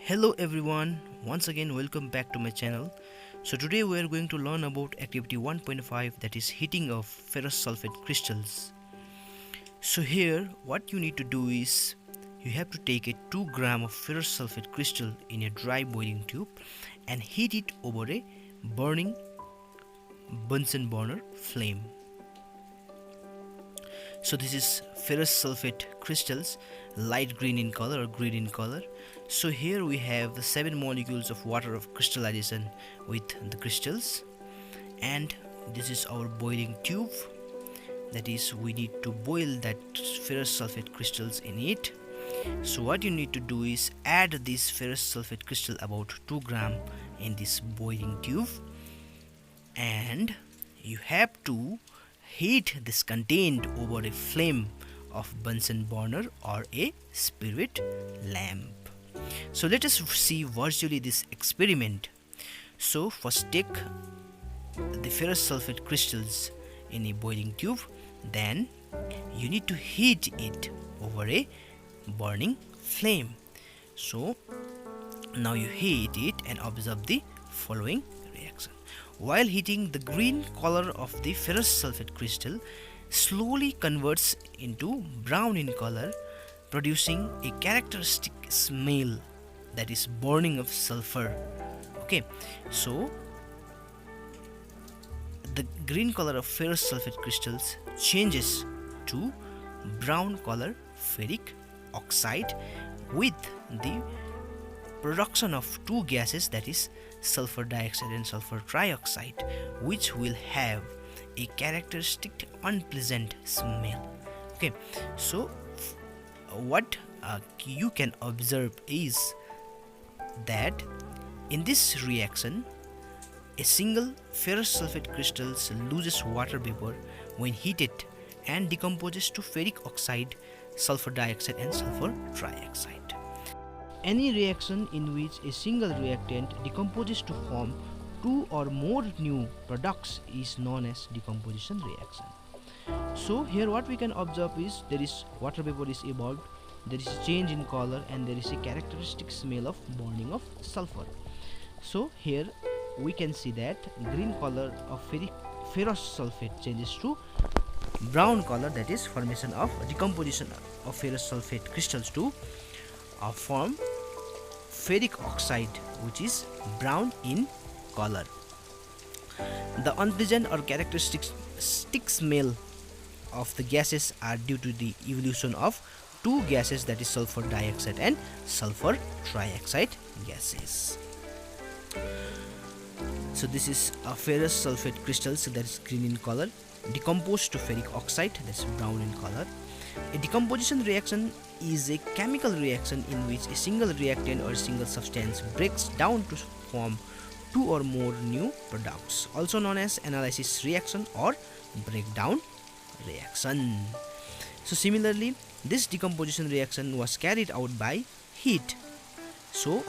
Hello everyone, once again welcome back to my channel. So today we are going to learn about activity 1.5, that is heating of ferrous sulfate crystals. So here what you need to do is you have to take a 2 gram of ferrous sulfate crystal in a dry boiling tube and heat it over a burning Bunsen burner flame. So this is ferrous sulfate crystals, light green in color or green in color. So here we have the 7 molecules of water of crystallization with the crystals, and this is our boiling tube. That is, we need to boil that ferrous sulfate crystals in it. So what you need to do is add this ferrous sulfate crystal about 2 gram in this boiling tube, and you have to heat this contained over a flame of Bunsen burner or a spirit lamp. So let us see virtually this experiment. So first take the ferrous sulfate crystals in a boiling tube, then you need to heat it over a burning flame. So now you heat it and observe the following reaction. While heating, the green color of the ferrous sulfate crystal slowly converts into brown in color, producing a characteristic smell, that is burning of sulfur. Okay, so the green color of ferrous sulfate crystals changes to brown color ferric oxide with the production of two gases, that is sulfur dioxide and sulfur trioxide, which will have a characteristic unpleasant smell. Okay, so what you can observe is that in this reaction a single ferrous sulfate crystals loses water vapor when heated and decomposes to ferric oxide, sulfur dioxide and sulfur trioxide. Any reaction in which a single reactant decomposes to form two or more new products is known as decomposition reaction. So here what we can observe is there is water vapor is evolved, there is a change in color, and there is a characteristic smell of burning of sulfur. So here we can see that green color of ferrous sulfate changes to brown color, that is formation of decomposition of ferrous sulfate crystals to form ferric oxide, which is brown in color. The unpleasant or characteristic smell of the gases are due to the evolution of two gases, that is sulfur dioxide and sulfur trioxide gases. So this is a ferrous sulfate crystals, that is green in color, decomposed to ferric oxide, that is brown in color. A decomposition reaction is a chemical reaction in which a single reactant or a single substance breaks down to form two or more new products, also known as analysis reaction or breakdown reaction. So similarly, this decomposition reaction was carried out by heat. So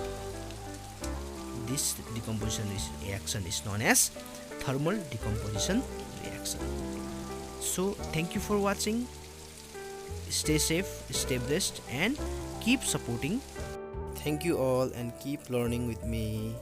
this decomposition reaction is known as thermal decomposition reaction. So thank you for watching. Stay safe, stay blessed, and keep supporting. Thank you all, and keep learning with me.